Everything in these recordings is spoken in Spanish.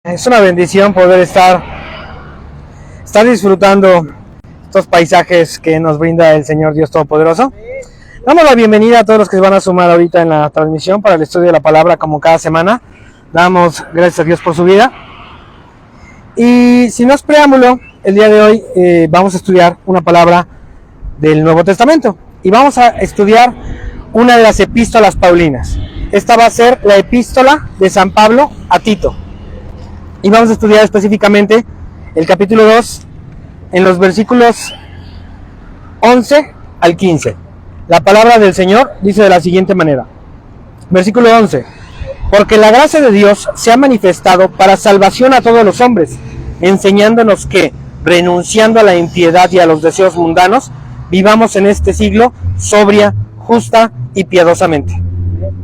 Es una bendición poder estar disfrutando estos paisajes que nos brinda el Señor Dios Todopoderoso. Damos la bienvenida a todos los que se van a sumar ahorita en la transmisión para el estudio de la palabra como cada semana. Damos gracias a Dios por su vida. Y sin más preámbulo, el día de hoy vamos a estudiar una palabra del Nuevo Testamento. Y vamos a estudiar una de las epístolas paulinas. Esta va a ser la epístola de San Pablo a Tito. Y vamos a estudiar específicamente el capítulo 2 en los versículos 11 al 15. La palabra del Señor dice de la siguiente manera. Versículo 11. Porque la gracia de Dios se ha manifestado para salvación a todos los hombres, enseñándonos que, renunciando a la impiedad y a los deseos mundanos, vivamos en este siglo sobria, justa y piadosamente,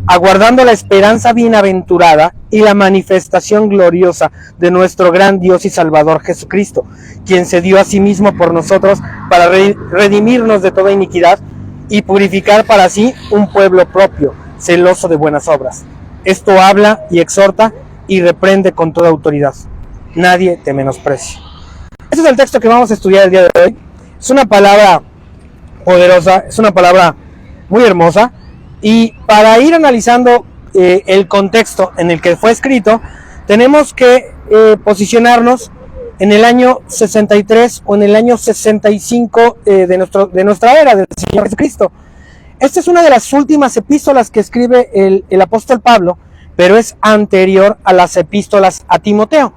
aguardando la esperanza bienaventurada y la manifestación gloriosa de nuestro gran Dios y Salvador Jesucristo, quien se dio a sí mismo por nosotros para redimirnos de toda iniquidad y purificar para sí un pueblo propio, celoso de buenas obras. Esto habla y exhorta y reprende con toda autoridad. Nadie te menosprecie. Este es el texto que vamos a estudiar el día de hoy. Es una palabra poderosa, es una palabra muy hermosa. Y para ir analizando el contexto en el que fue escrito, tenemos que posicionarnos en el año 63 o en el año 65 de nuestra era, del Señor Jesucristo. Esta es una de las últimas epístolas que escribe el apóstol Pablo, pero es anterior a las epístolas a Timoteo.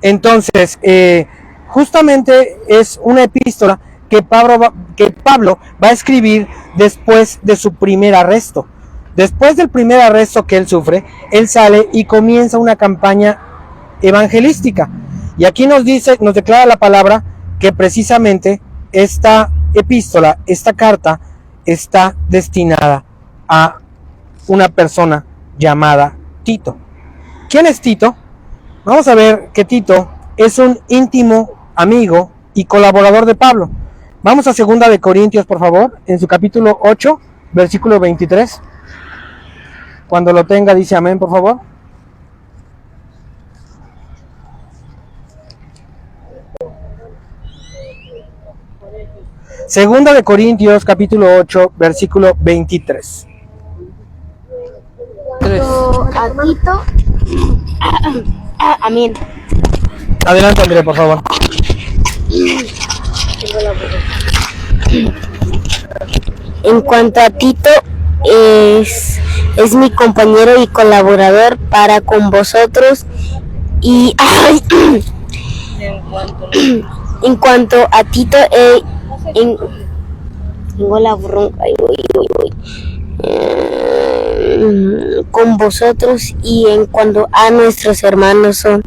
Entonces, justamente es una epístola que Pablo va a escribir después de su primer arresto. Después del primer arresto que él sufre, él sale y comienza una campaña evangelística. Y aquí nos declara la palabra que precisamente esta epístola, esta carta, está destinada a una persona llamada Tito. ¿Quién es Tito? Vamos a ver que Tito es un íntimo amigo y colaborador de Pablo. Vamos a 2 de Corintios, por favor, en su capítulo 8, versículo 23. Cuando lo tenga, dice amén, por favor. Segunda de Corintios, capítulo 8, versículo 23. A Tito. Amén. Adelante, André, por favor. En cuanto a Tito, es mi compañero y colaborador para con vosotros. Y en cuanto a Tito, tengo la bronca con vosotros, y en cuanto a nuestros hermanos, son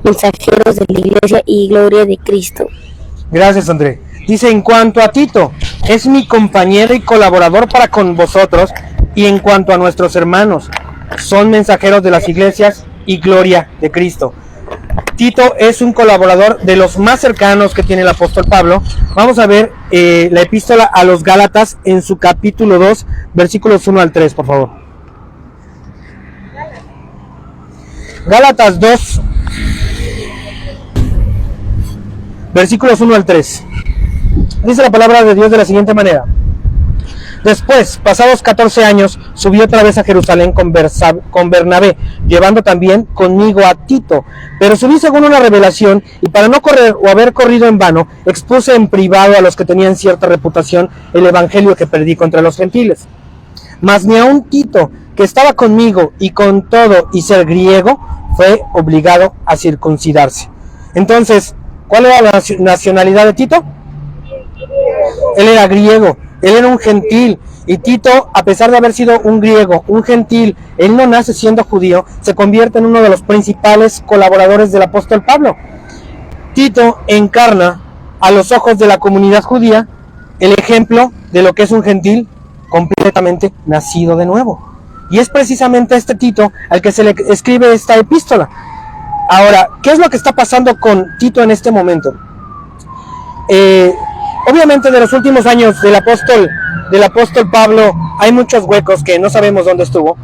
mensajeros de la iglesia y gloria de Cristo. Gracias, André. Dice, en cuanto a Tito, es mi compañero y colaborador para con vosotros, y en cuanto a nuestros hermanos, son mensajeros de las iglesias y gloria de Cristo. Tito es un colaborador de los más cercanos que tiene el apóstol Pablo. Vamos a ver la epístola a los Gálatas en su capítulo 2, versículos 1 al 3, por favor. Gálatas 2, versículos 1 al 3. Dice la palabra de Dios de la siguiente manera. Después, pasados 14 años, subí otra vez a Jerusalén con Bernabé, llevando también conmigo a Tito. Pero subí según una revelación, y para no correr o haber corrido en vano, expuse en privado a los que tenían cierta reputación el evangelio que perdí contra los gentiles. Mas ni aun Tito, que estaba conmigo y con todo y ser griego, fue obligado a circuncidarse. Entonces, ¿cuál era la nacionalidad de Tito? Él era griego, él era un gentil, y Tito, a pesar de haber sido un griego, un gentil, él no nace siendo judío, se convierte en uno de los principales colaboradores del apóstol Pablo. Tito encarna, a los ojos de la comunidad judía, el ejemplo de lo que es un gentil completamente nacido de nuevo. Y es precisamente a este Tito al que se le escribe esta epístola. Ahora, ¿qué es lo que está pasando con Tito en este momento? Obviamente de los últimos años del apóstol Pablo hay muchos huecos que no sabemos dónde estuvo.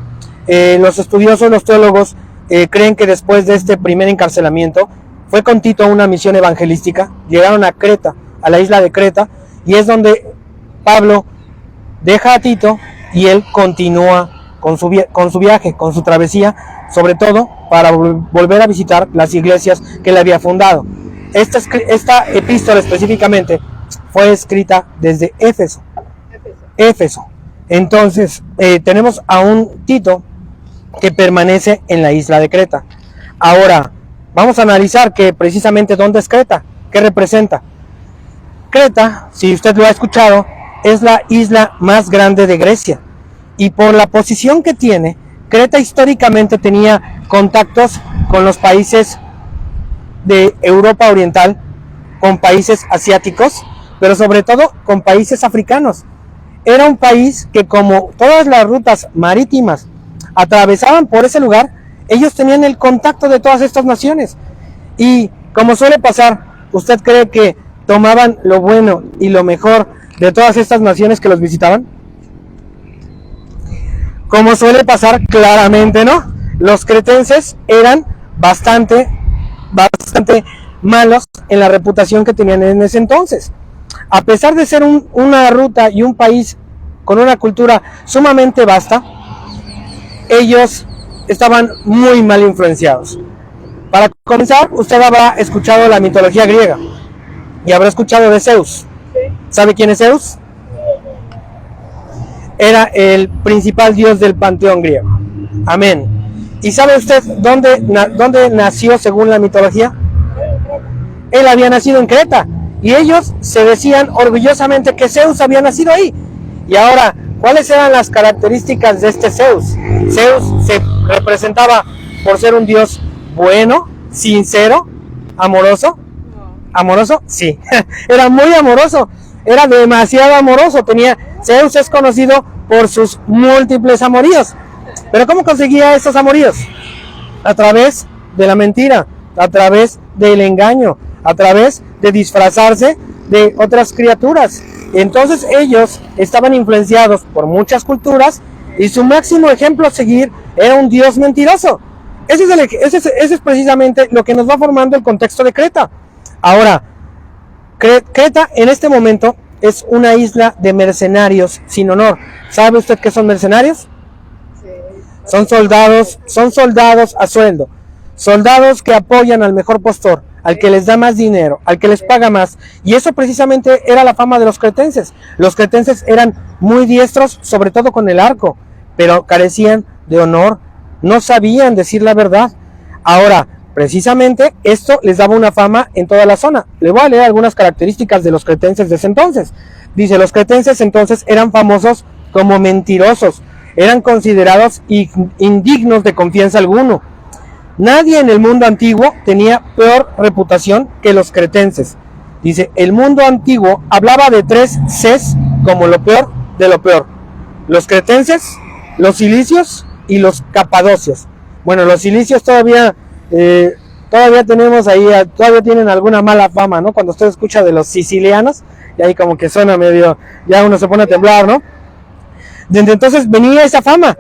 Los estudiosos, los teólogos creen que después de este primer encarcelamiento fue con Tito a una misión evangelística, llegaron a Creta, a la isla de Creta, y es donde Pablo deja a Tito y él continúa con su viaje, con su travesía, sobre todo para volver a visitar las iglesias que él había fundado. Esta epístola específicamente fue escrita desde Éfeso. Entonces tenemos a un Tito que permanece en la isla de Creta. Ahora vamos a analizar que precisamente dónde es Creta, qué representa. Creta, si usted lo ha escuchado, es la isla más grande de Grecia, y por la posición que tiene, Creta históricamente tenía contactos con los países de Europa Oriental, con países asiáticos, pero sobre todo con países africanos. Era un país que, como todas las rutas marítimas atravesaban por ese lugar, ellos tenían el contacto de todas estas naciones. Y como suele pasar, ¿usted cree que tomaban lo bueno y lo mejor de todas estas naciones que los visitaban? Como suele pasar, claramente no. Los cretenses eran bastante malos en la reputación que tenían en ese entonces. A pesar de ser una ruta y un país con una cultura sumamente vasta, ellos estaban muy mal influenciados. Para comenzar, usted habrá escuchado la mitología griega y habrá escuchado de Zeus. ¿Sabe quién es Zeus? Era el principal dios del panteón griego. Amén. ¿Y sabe usted dónde nació según la mitología? Él había nacido en Creta, y ellos se decían orgullosamente que Zeus había nacido ahí. Y ahora, ¿cuáles eran las características de este Zeus? Zeus se representaba por ser un dios bueno, sincero, amoroso. ¿Amoroso? Sí. Era muy amoroso. Era demasiado amoroso. Zeus es conocido por sus múltiples amoríos. ¿Pero cómo conseguía estos amoríos? A través de la mentira, a través del engaño, a través de disfrazarse de otras criaturas. Entonces ellos estaban influenciados por muchas culturas, y su máximo ejemplo a seguir era un dios mentiroso. Ese es precisamente lo que nos va formando el contexto de Creta. Ahora, Creta en este momento es una isla de mercenarios sin honor. ¿Sabe usted qué son mercenarios? Son soldados a sueldo. Soldados que apoyan al mejor postor, al que les da más dinero, al que les paga más. Y eso precisamente era la fama de los cretenses. Los cretenses eran muy diestros, sobre todo con el arco, pero carecían de honor, no sabían decir la verdad. Ahora, precisamente esto les daba una fama en toda la zona. Le voy a leer algunas características de los cretenses de ese entonces. Dice, los cretenses entonces eran famosos como mentirosos, eran considerados indignos de confianza alguno. Nadie en el mundo antiguo tenía peor reputación que los cretenses. Dice, el mundo antiguo hablaba de 3 Cs como lo peor de lo peor: los cretenses, los cilicios y los capadocios. Bueno, los cilicios todavía tenemos ahí, todavía tienen alguna mala fama, ¿no? Cuando usted escucha de los sicilianos, y ahí como que suena medio, ya uno se pone a temblar, ¿no? Desde entonces venía esa fama,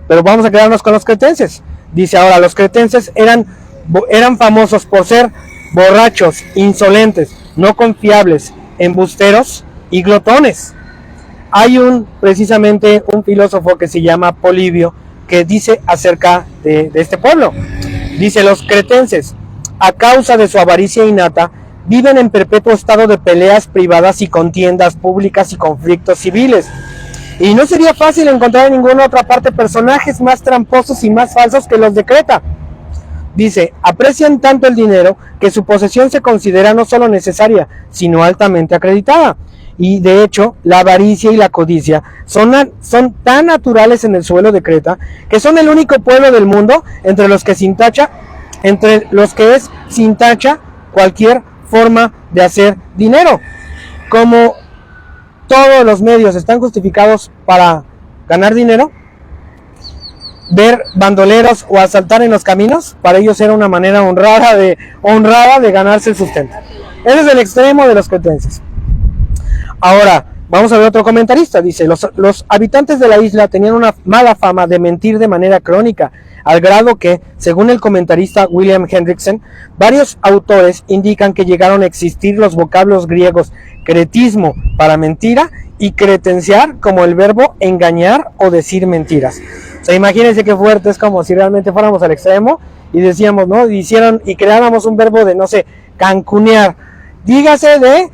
pero vamos a quedarnos con los cretenses. Dice ahora, los cretenses eran famosos por ser borrachos, insolentes, no confiables, embusteros y glotones. Hay precisamente un filósofo que se llama Polibio, que dice acerca de este pueblo. Dice, los cretenses, a causa de su avaricia innata, viven en perpetuo estado de peleas privadas y contiendas públicas y conflictos civiles. Y no sería fácil encontrar en ninguna otra parte personajes más tramposos y más falsos que los de Creta. Dice, aprecian tanto el dinero que su posesión se considera no solo necesaria, sino altamente acreditada. Y de hecho, la avaricia y la codicia son tan naturales en el suelo de Creta, que son el único pueblo del mundo entre los que es sin tacha cualquier forma de hacer dinero. Como todos los medios están justificados para ganar dinero, ver bandoleros o asaltar en los caminos, para ellos era una manera honrada de ganarse el sustento. Ese es el extremo de los cretenses. Ahora, vamos a ver otro comentarista. Dice, los habitantes de la isla tenían una mala fama de mentir de manera crónica, al grado que, según el comentarista William Hendrickson, varios autores indican que llegaron a existir los vocablos griegos cretismo para mentira y cretenciar como el verbo engañar o decir mentiras. O sea, imagínense qué fuerte, es como si realmente fuéramos al extremo y decíamos, ¿no? Hicieron y creáramos un verbo de, no sé, cancunear. Dígase de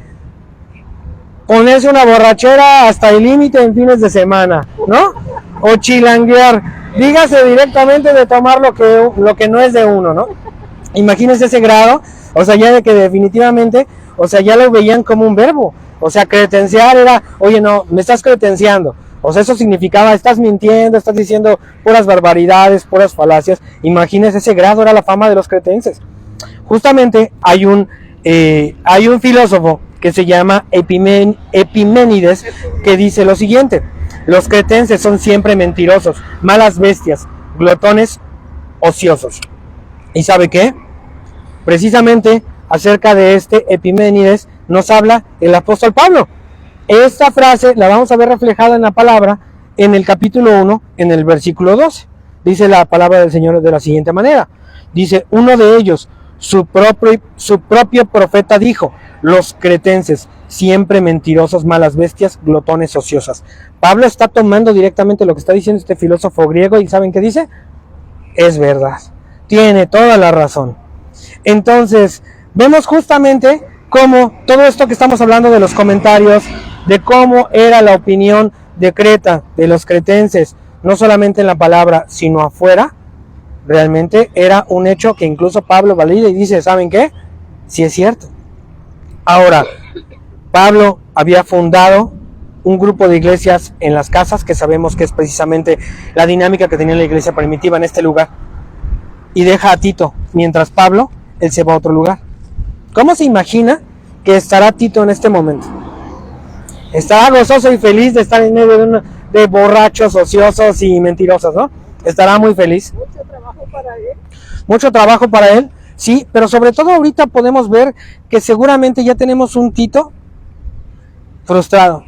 ponerse una borrachera hasta el límite en fines de semana, ¿no? O chilanguear. Dígase directamente de tomar lo que no es de uno, ¿no? Imagínense ese grado, o sea, ya de que definitivamente, o sea, ya lo veían como un verbo. O sea, cretenciar era, oye, no, me estás cretenciando. O sea, eso significaba, estás mintiendo, estás diciendo puras barbaridades, puras falacias. Imagínense, ese grado era la fama de los cretenses. Justamente hay un filósofo que se llama Epiménides, que dice lo siguiente: los cretenses son siempre mentirosos, malas bestias, glotones, ociosos. ¿Y sabe qué? Precisamente acerca de este Epiménides nos habla el apóstol Pablo. Esta frase la vamos a ver reflejada en la palabra en el capítulo 1, en el versículo 12. Dice la palabra del Señor de la siguiente manera. Dice, uno de ellos, su propio profeta dijo, los cretenses, siempre mentirosos, malas bestias, glotones, ociosas. Pablo está tomando directamente lo que está diciendo este filósofo griego y ¿saben qué dice? Es verdad, tiene toda la razón. Entonces, vemos justamente cómo todo esto que estamos hablando de los comentarios, de cómo era la opinión de Creta, de los cretenses, no solamente en la palabra, sino afuera, realmente era un hecho que incluso Pablo valida y dice, ¿saben qué? Sí es cierto. Ahora, Pablo había fundado un grupo de iglesias en las casas, que sabemos que es precisamente la dinámica que tenía la iglesia primitiva en este lugar, y deja a Tito, mientras Pablo, él se va a otro lugar. ¿Cómo se imagina que estará Tito en este momento? Estará gozoso y feliz de estar en medio de borrachos, ociosos y mentirosos, ¿no? Estará muy feliz. Mucho trabajo para él. Mucho trabajo para él, sí, pero sobre todo ahorita podemos ver que seguramente ya tenemos un Tito frustrado,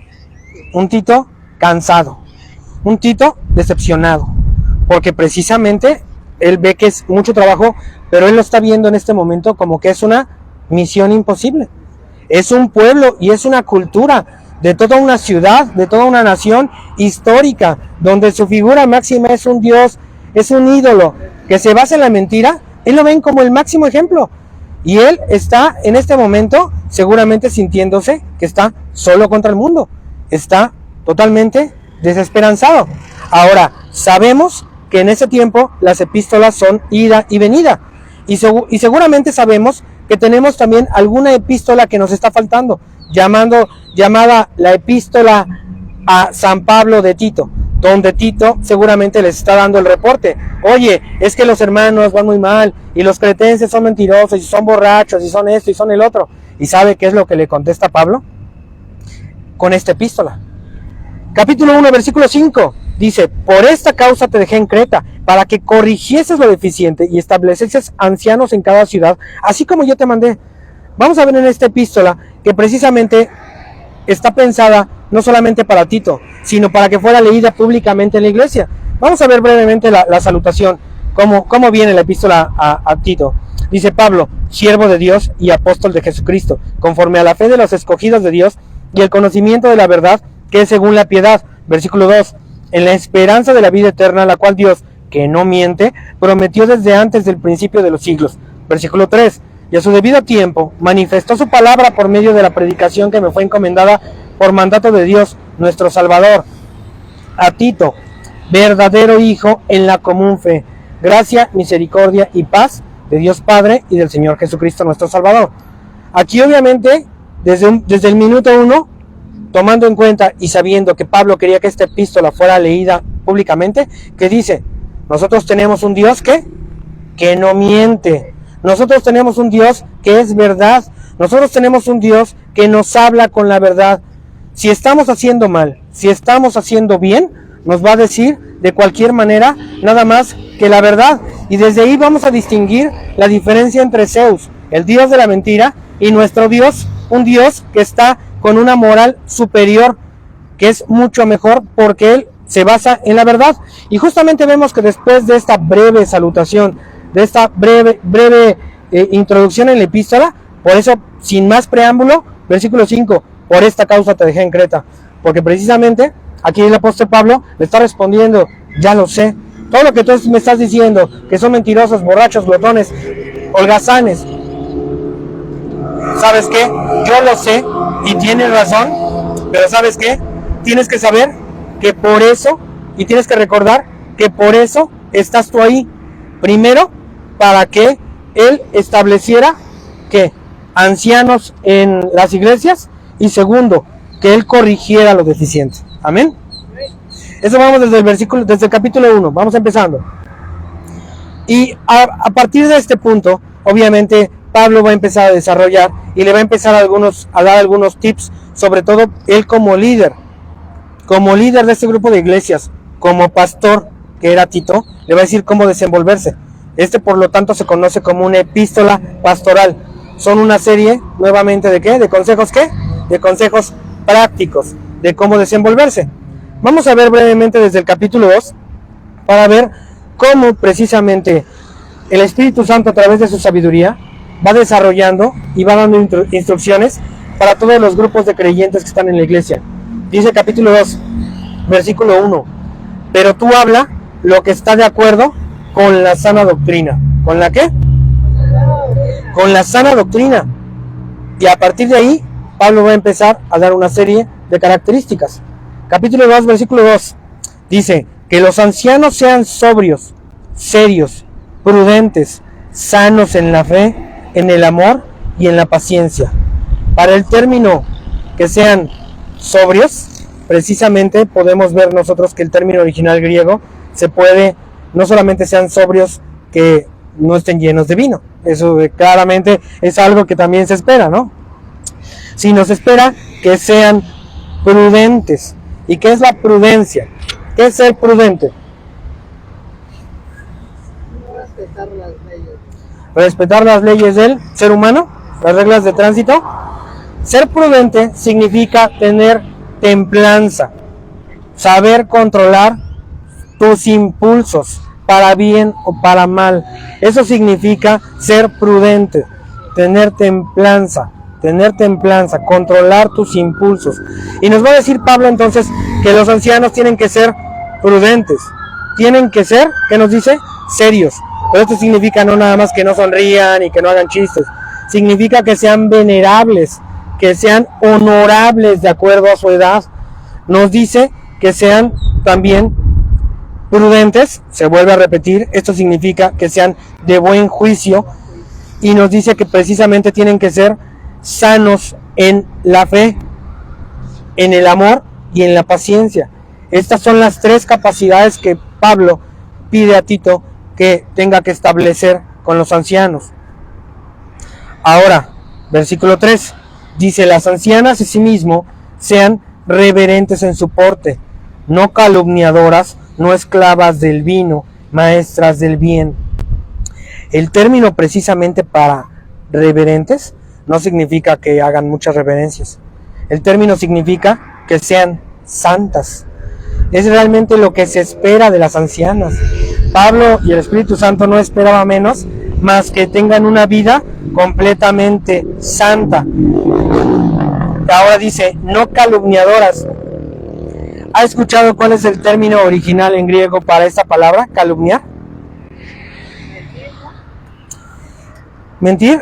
un Tito cansado, un Tito decepcionado, porque precisamente él ve que es mucho trabajo, pero él lo está viendo en este momento como que es una misión imposible. Es un pueblo y es una cultura de toda una ciudad, de toda una nación histórica, donde su figura máxima es un dios, es un ídolo, que se basa en la mentira. Él lo ven como el máximo ejemplo. Y él está en este momento seguramente sintiéndose que está solo contra el mundo. Está totalmente desesperanzado. Ahora, sabemos que en ese tiempo las epístolas son ida y venida. Y seguramente sabemos que tenemos también alguna epístola que nos está faltando, llamada la epístola a San Pablo de Tito, donde Tito seguramente les está dando el reporte. Oye, es que los hermanos van muy mal, y los cretenses son mentirosos, y son borrachos, y son esto, y son el otro. ¿Y sabe qué es lo que le contesta Pablo? Con esta epístola. Capítulo 1, versículo 5. Dice, por esta causa te dejé en Creta, para que corrigieses lo deficiente y establecieses ancianos en cada ciudad, así como yo te mandé. Vamos a ver en esta epístola que precisamente está pensada no solamente para Tito, sino para que fuera leída públicamente en la iglesia. Vamos a ver brevemente la salutación, cómo viene la epístola a Tito. Dice Pablo, siervo de Dios y apóstol de Jesucristo, conforme a la fe de los escogidos de Dios y el conocimiento de la verdad, que es según la piedad. Versículo 2, en la esperanza de la vida eterna, la cual Dios, que no miente, prometió desde antes del principio de los siglos. Versículo 3, y a su debido tiempo manifestó su palabra por medio de la predicación que me fue encomendada por mandato de Dios, nuestro Salvador. A Tito, verdadero hijo en la común fe, gracia, misericordia y paz de Dios Padre y del Señor Jesucristo nuestro Salvador. Aquí obviamente, desde el minuto 1, tomando en cuenta y sabiendo que Pablo quería que esta epístola fuera leída públicamente, que dice, nosotros tenemos un Dios que no miente. Nosotros tenemos un Dios que es verdad. Nosotros tenemos un Dios que nos habla con la verdad. Si estamos haciendo mal, si estamos haciendo bien, nos va a decir de cualquier manera nada más que la verdad. Y desde ahí vamos a distinguir la diferencia entre Zeus, el Dios de la mentira, y nuestro Dios, un Dios que está con una moral superior, que es mucho mejor porque Él se basa en la verdad. Y justamente vemos que después de esta breve salutación, de esta breve introducción en la epístola, por eso, sin más preámbulo, versículo 5, por esta causa te dejé en Creta. Porque precisamente aquí el apóstol Pablo le está respondiendo, ya lo sé, todo lo que tú me estás diciendo, que son mentirosos, borrachos, glotones, holgazanes, ¿sabes qué? Yo lo sé y tienes razón, pero ¿sabes qué? Tienes que saber que por eso, y tienes que recordar que por eso estás tú ahí. Primero, para que él estableciera que ancianos en las iglesias, y segundo, que él corrigiera lo deficiente. Amén. Eso vamos desde el capítulo 1, vamos empezando. Y a partir de este punto, obviamente, Pablo va a empezar a desarrollar y le va a empezar a dar algunos tips, sobre todo él como líder de este grupo de iglesias, como pastor que era Tito, le va a decir cómo desenvolverse. Por lo tanto, se conoce como una epístola pastoral. Son una serie, nuevamente, ¿de qué? ¿De consejos qué? De consejos prácticos, de cómo desenvolverse. Vamos a ver brevemente desde el capítulo 2, para ver cómo precisamente el Espíritu Santo, a través de su sabiduría, va desarrollando y va dando instrucciones para todos los grupos de creyentes que están en la iglesia. Dice el capítulo 2, versículo 1, pero tú habla lo que está de acuerdo con la sana doctrina. ¿Con la qué? Con la sana doctrina. Y a partir de ahí, Pablo va a empezar a dar una serie de características. Capítulo 2, versículo 2, dice que los ancianos sean sobrios, serios, prudentes, sanos en la fe, en el amor y en la paciencia. Para el término que sean sobrios, precisamente podemos ver nosotros que el término original griego se puede, no solamente sean sobrios que no estén llenos de vino, eso claramente es algo que también se espera, ¿no? Sino se espera que sean prudentes. ¿Y qué es la prudencia? ¿Qué es ser prudente? Respetar las leyes. Respetar las leyes del ser humano, las reglas de tránsito. Ser prudente significa tener templanza, saber controlar tus impulsos, para bien o para mal. Eso significa ser prudente, tener templanza, controlar tus impulsos. Y nos va a decir Pablo entonces que los ancianos tienen que ser prudentes, tienen que ser, ¿qué nos dice? Serios. Pero esto significa no nada más que no sonrían y que no hagan chistes, significa que sean venerables, que sean honorables de acuerdo a su edad. Nos dice que sean también prudentes, se vuelve a repetir, esto significa que sean de buen juicio, y nos dice que precisamente tienen que ser sanos en la fe, en el amor y en la paciencia. Estas son las tres capacidades que Pablo pide a Tito que tenga que establecer con los ancianos. Ahora, versículo 3, dice: las ancianas asimismo sean reverentes en su porte, no calumniadoras, no esclavas del vino, maestras del bien. El término precisamente para reverentes no significa que hagan muchas reverencias. El término significa que sean santas. Es realmente lo que se espera de las ancianas. Pablo y el Espíritu Santo no esperaba menos más que tengan una vida completamente santa. Ahora dice, no calumniadoras. ¿Ha escuchado cuál es el término original en griego para esta palabra, calumniar? Mentir.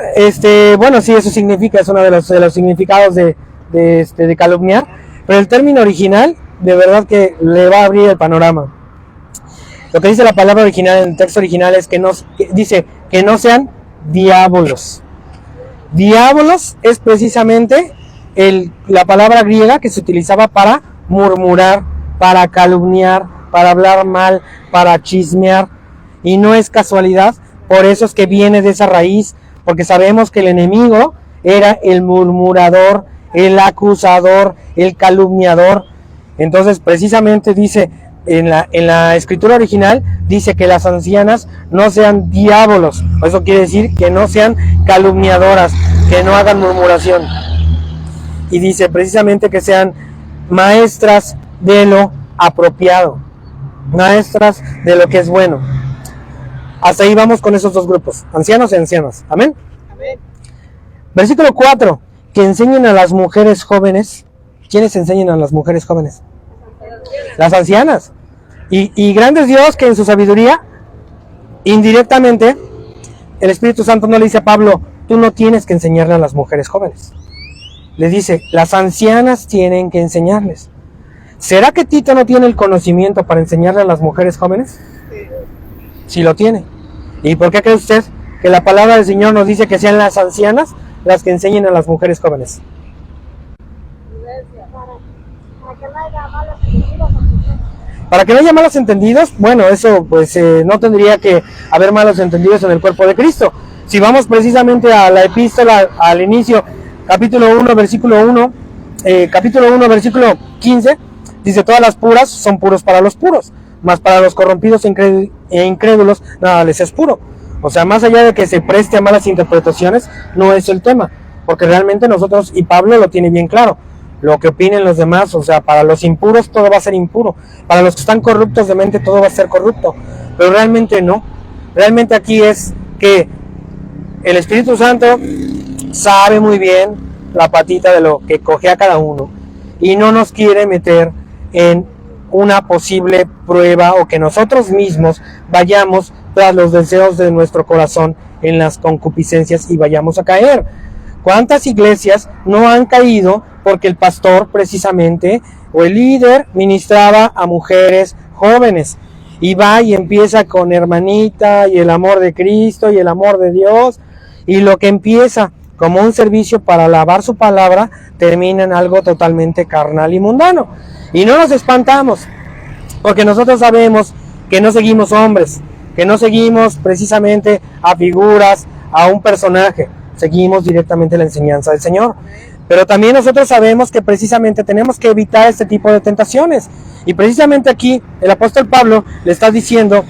Bueno, sí, eso significa, es uno de los significados de calumniar, pero el término original, de verdad que le va a abrir el panorama. Lo que dice la palabra original en el texto original es dice que no sean diábolos. Diábolos es precisamente la palabra griega que se utilizaba para murmurar, para calumniar, para hablar mal, para chismear, y no es casualidad, por eso es que viene de esa raíz, porque sabemos que el enemigo era el murmurador, el acusador, el calumniador. Entonces precisamente dice en la escritura original, dice que las ancianas no sean diábolos. Eso quiere decir que no sean calumniadoras, que no hagan murmuración. Y dice precisamente que sean maestras de lo apropiado, maestras de lo que es bueno. Hasta ahí vamos con esos dos grupos, ancianos y ancianas. Amén. Amén. Versículo 4, que enseñen a las mujeres jóvenes. ¿Quiénes enseñan a las mujeres jóvenes? Las ancianas. Y grande es Dios que en su sabiduría, indirectamente, el Espíritu Santo no le dice a Pablo, tú no tienes que enseñarle a las mujeres jóvenes. Le dice, las ancianas tienen que enseñarles. ¿Será que Tito no tiene el conocimiento para enseñarle a las mujeres jóvenes? Sí lo tiene. ¿Y por qué cree usted que la palabra del Señor nos dice que sean las ancianas las que enseñen a las mujeres jóvenes? Para que no haya malos entendidos, bueno, eso pues no tendría que haber malos entendidos en el cuerpo de Cristo. Si vamos precisamente a la epístola, al inicio, capítulo 1, versículo 1, capítulo 1, versículo 15, dice, todas las puras son puros para los puros, mas para los corrompidos e incrédulos nada les es puro. O sea, más allá de que se preste a malas interpretaciones, no es el tema, porque realmente nosotros, y Pablo lo tiene bien claro, lo que opinen los demás, o sea, para los impuros todo va a ser impuro, para los que están corruptos de mente todo va a ser corrupto, pero realmente no. Realmente aquí es que el Espíritu Santo sabe muy bien la patita de lo que coge a cada uno y no nos quiere meter en una posible prueba o que nosotros mismos vayamos tras los deseos de nuestro corazón en las concupiscencias y vayamos a caer. ¿Cuántas iglesias no han caído porque el pastor precisamente o el líder ministraba a mujeres jóvenes? Y va y empieza con hermanita y el amor de Cristo y el amor de Dios, y lo que empieza como un servicio para alabar su palabra termina en algo totalmente carnal y mundano. Y no nos espantamos, porque nosotros sabemos que no seguimos hombres, que no seguimos precisamente a figuras, a un personaje, seguimos directamente la enseñanza del Señor. Pero también nosotros sabemos que precisamente tenemos que evitar este tipo de tentaciones. Y precisamente aquí el apóstol Pablo le está diciendo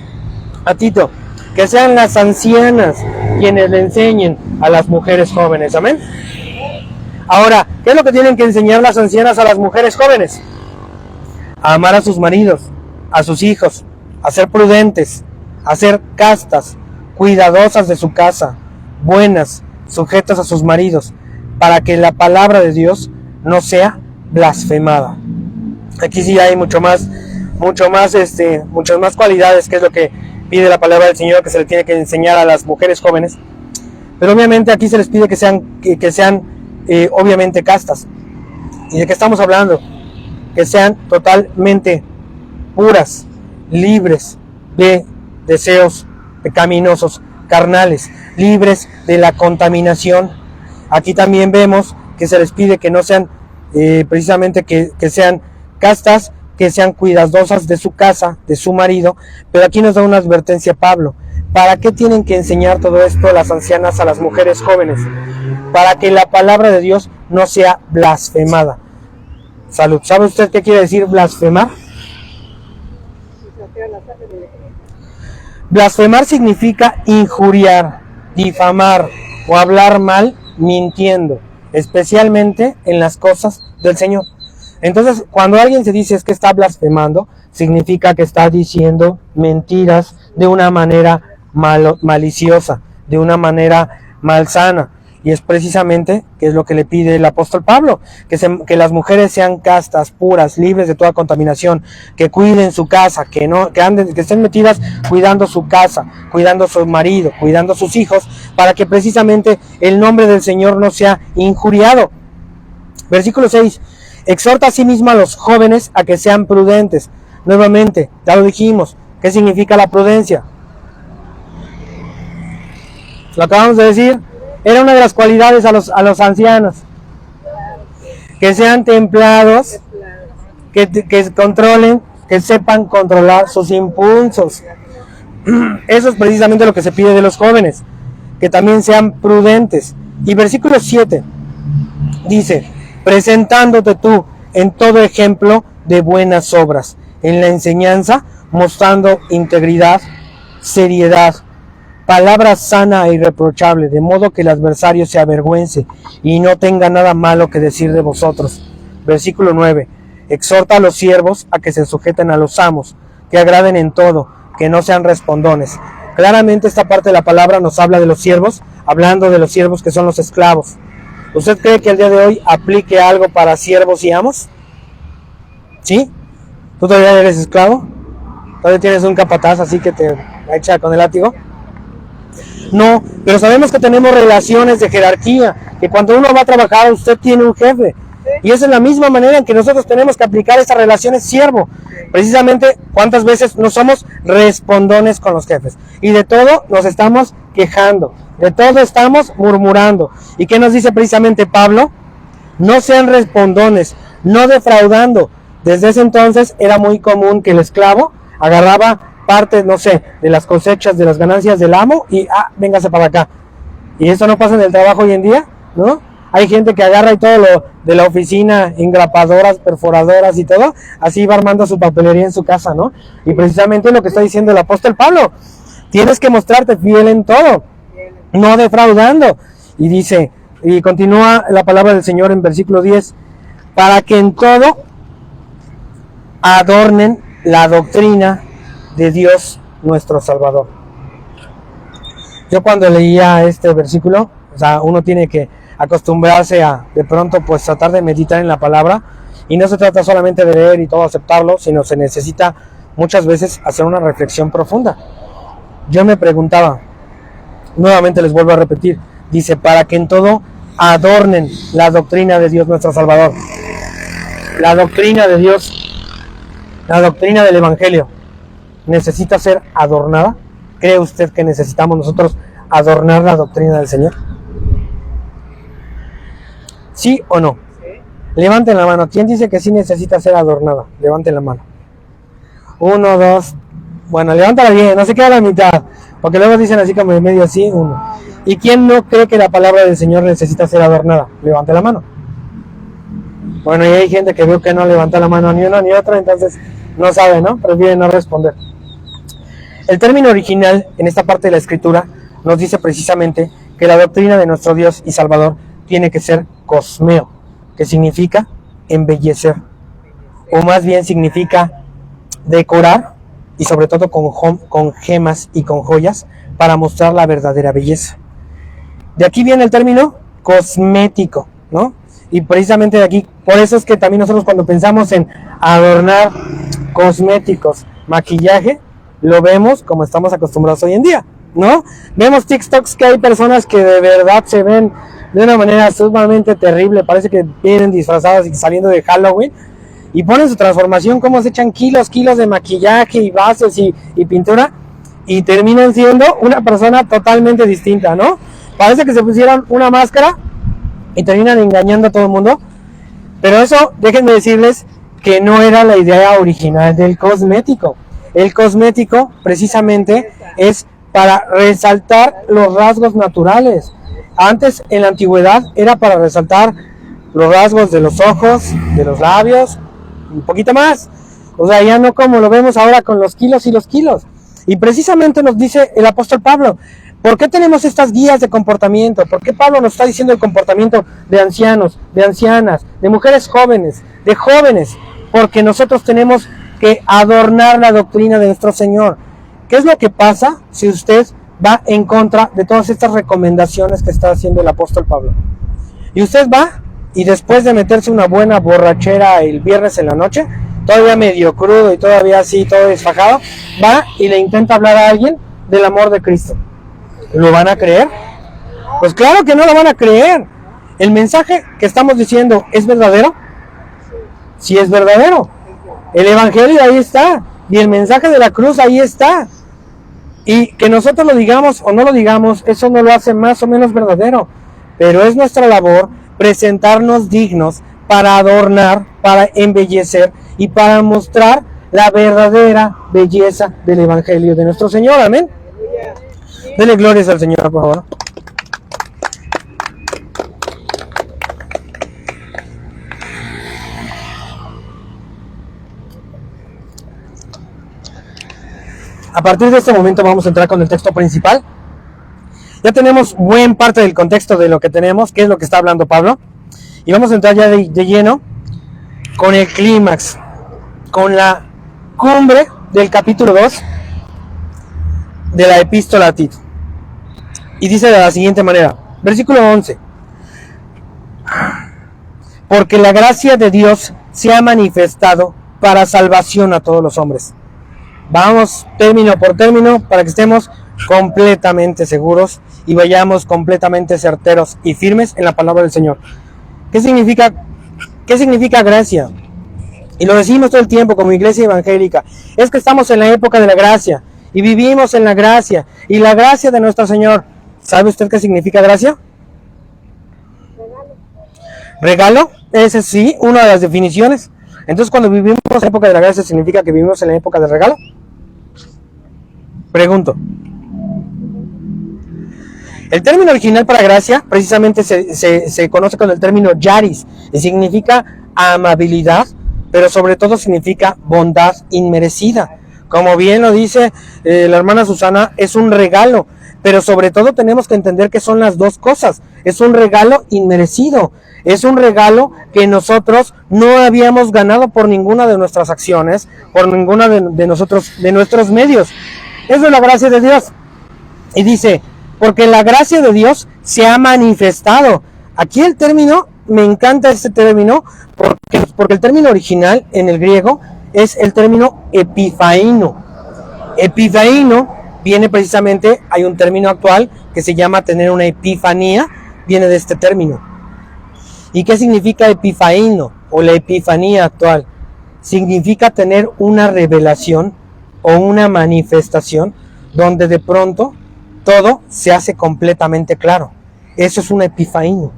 a Tito que sean las ancianas quienes le enseñen a las mujeres jóvenes. Amén. Ahora, ¿qué es lo que tienen que enseñar las ancianas a las mujeres jóvenes? A amar a sus maridos, a sus hijos, a ser prudentes, a ser castas, cuidadosas de su casa, buenas, sujetas a sus maridos, para que la palabra de Dios no sea blasfemada. Aquí sí hay muchas más cualidades, que es lo que pide la palabra del Señor, que se le tiene que enseñar a las mujeres jóvenes. Pero obviamente aquí se les pide que sean obviamente castas. ¿Y de qué estamos hablando? Que sean totalmente puras, libres de deseos pecaminosos, carnales, libres de la contaminación. Aquí también vemos que se les pide que no sean precisamente que sean castas, que sean cuidadosas de su casa, de su marido. Pero aquí nos da una advertencia Pablo. ¿Para qué tienen que enseñar todo esto las ancianas a las mujeres jóvenes? Para que la palabra de Dios no sea blasfemada. Salud. ¿Sabe usted qué quiere decir blasfemar? Blasfemar significa injuriar, difamar o hablar mal mintiendo, especialmente en las cosas del Señor. Entonces, cuando alguien se dice es que está blasfemando, significa que está diciendo mentiras de una manera maliciosa, de una manera malsana. Y es precisamente que es lo que le pide el apóstol Pablo, que las mujeres sean castas, puras, libres de toda contaminación, que cuiden su casa, que estén metidas cuidando su casa, cuidando a su marido, cuidando a sus hijos, para que precisamente el nombre del Señor no sea injuriado. Versículo 6. Exhorta a sí mismo a los jóvenes a que sean prudentes. Nuevamente, ya lo dijimos, ¿qué significa la prudencia? Lo acabamos de decir. Era una de las cualidades a los ancianos, que sean templados, que controlen, que sepan controlar sus impulsos. Eso es precisamente lo que se pide de los jóvenes, que también sean prudentes. Y versículo 7 dice, presentándote tú en todo ejemplo de buenas obras, en la enseñanza, mostrando integridad, seriedad, palabra sana e irreprochable, de modo que el adversario se avergüence y no tenga nada malo que decir de vosotros. Versículo 9. exhorta a los siervos a que se sujeten a los amos, que agraden en todo, que no sean respondones. Claramente esta parte de la palabra nos habla de los siervos, hablando de los siervos que son los esclavos. ¿Usted cree que el día de hoy aplique algo para siervos y amos? ¿Sí? ¿Tú todavía eres esclavo? ¿Todavía tienes un capataz así que te echa con el látigo? No, pero sabemos que tenemos relaciones de jerarquía, que cuando uno va a trabajar usted tiene un jefe. Y esa es la misma manera en que nosotros tenemos que aplicar estas relaciones siervo. Precisamente, ¿cuántas veces no somos respondones con los jefes? Y de todo nos estamos quejando, de todo estamos murmurando. ¿Y qué nos dice precisamente Pablo? No sean respondones, no defraudando. Desde ese entonces era muy común que el esclavo agarraba parte, no sé, de las cosechas, de las ganancias del amo y, véngase para acá. Y eso no pasa en el trabajo hoy en día, ¿no? Hay gente que agarra y todo lo de la oficina, engrapadoras, perforadoras y todo, así va armando su papelería en su casa, ¿no? Y precisamente lo que está diciendo el apóstol Pablo, tienes que mostrarte fiel en todo, no defraudando. Y dice, y continúa la palabra del Señor en versículo 10, para que en todo adornen la doctrina de Dios nuestro Salvador. Yo cuando leía este versículo, o sea, uno tiene que acostumbrarse a, de pronto, pues tratar de meditar en la palabra, y no se trata solamente de leer y todo aceptarlo, sino se necesita muchas veces hacer una reflexión profunda. Yo me preguntaba, nuevamente les vuelvo a repetir, dice, para que en todo adornen la doctrina de Dios nuestro Salvador. La doctrina de Dios, la doctrina del Evangelio, ¿necesita ser adornada? ¿Cree usted que necesitamos nosotros adornar la doctrina del Señor? ¿Sí o no? Levanten la mano. ¿Quién dice que sí necesita ser adornada? Levanten la mano. 1, 2. Bueno, levántala bien, no se queda a la mitad, porque luego dicen así como de medio así, 1. ¿Y quién no cree que la palabra del Señor necesita ser adornada? Levante la mano. Bueno, y hay gente que veo que no levanta la mano ni una ni otra, entonces no sabe, ¿no? Prefiere no responder. El término original en esta parte de la Escritura nos dice precisamente que la doctrina de nuestro Dios y Salvador tiene que ser cosmeo, que significa embellecer, o más bien significa decorar, y sobre todo con gemas y con joyas, para mostrar la verdadera belleza. De aquí viene el término cosmético, ¿no? Y precisamente de aquí, por eso es que también nosotros cuando pensamos en adornar cosméticos, maquillaje, lo vemos como estamos acostumbrados hoy en día, ¿no? Vemos TikToks que hay personas que de verdad se ven de una manera sumamente terrible, parece que vienen disfrazadas y saliendo de Halloween, y ponen su transformación, cómo se echan kilos de maquillaje y bases y pintura, y terminan siendo una persona totalmente distinta, ¿no? Parece que se pusieron una máscara y terminan engañando a todo el mundo. Pero eso, déjenme decirles que no era la idea original del cosmético. El cosmético precisamente es para resaltar los rasgos naturales. Antes, en la antigüedad, era para resaltar los rasgos de los ojos, de los labios, un poquito más. O sea, ya no como lo vemos ahora con los kilos y los kilos. Y precisamente nos dice el apóstol Pablo, ¿por qué tenemos estas guías de comportamiento? ¿Por qué Pablo nos está diciendo el comportamiento de ancianos, de ancianas, de mujeres jóvenes, de jóvenes? Porque nosotros tenemos que adornar la doctrina de nuestro Señor. ¿Qué es lo que pasa si usted va en contra de todas estas recomendaciones que está haciendo el apóstol Pablo? Y usted va y después de meterse una buena borrachera el viernes en la noche, todavía medio crudo y todavía así, todo desfajado, va y le intenta hablar a alguien del amor de Cristo. ¿Lo van a creer? Pues claro que no lo van a creer. ¿El mensaje que estamos diciendo es verdadero? Sí es verdadero. El evangelio ahí está. Y el mensaje de la cruz ahí está. Y que nosotros lo digamos o no lo digamos, eso no lo hace más o menos verdadero. Pero es nuestra labor presentarnos dignos para adornar, para embellecer y para mostrar la verdadera belleza del evangelio de nuestro Señor. Amén. Dele glorias al Señor, por favor. A partir de este momento vamos a entrar con el texto principal. Ya tenemos buen parte del contexto de lo que tenemos, qué es lo que está hablando Pablo. Y vamos a entrar ya de lleno con el clímax, con la cumbre del capítulo 2 de la epístola a Tito. Y dice de la siguiente manera, versículo 11: porque la gracia de Dios se ha manifestado para salvación a todos los hombres. Vamos término por término para que estemos completamente seguros y vayamos completamente certeros y firmes en la palabra del Señor. ¿Qué significa gracia? Y lo decimos todo el tiempo como iglesia evangélica. Es que estamos en la época de la gracia y vivimos en la gracia y la gracia de nuestro Señor. ¿Sabe usted qué significa gracia? Regalo, ese sí, una de las definiciones. Entonces, cuando vivimos en la época de la gracia, ¿significa que vivimos en la época del regalo? Pregunto. El término original para gracia precisamente se conoce con el término charis y significa amabilidad, pero sobre todo significa bondad inmerecida. Como bien lo dice la hermana Susana, es un regalo, pero sobre todo tenemos que entender que son las dos cosas. Es un regalo inmerecido, es un regalo que nosotros no habíamos ganado por ninguna de nuestras acciones, por ninguna de nuestros medios. Eso es la gracia de Dios. Y dice, porque la gracia de Dios se ha manifestado. Aquí el término, me encanta este término, porque el término original en el griego es el término epifaino. Epifaino viene precisamente, hay un término actual que se llama tener una epifanía, viene de este término. ¿Y qué significa epifaino o la epifanía actual? Significa tener una revelación o una manifestación donde de pronto todo se hace completamente claro. Eso es un epifaino.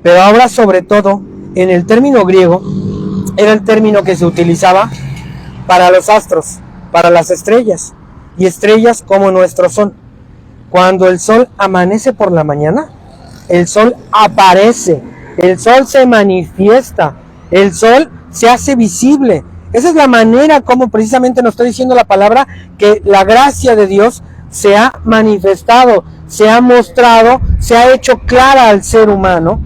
Pero ahora, sobre todo, en el término griego, era el término que se utilizaba para los astros, para las estrellas, y estrellas como nuestro sol. Cuando el sol amanece por la mañana, el sol aparece, el sol se manifiesta, el sol se hace visible. Esa es la manera como precisamente nos está diciendo la palabra, que la gracia de Dios se ha manifestado, se ha mostrado, se ha hecho clara al ser humano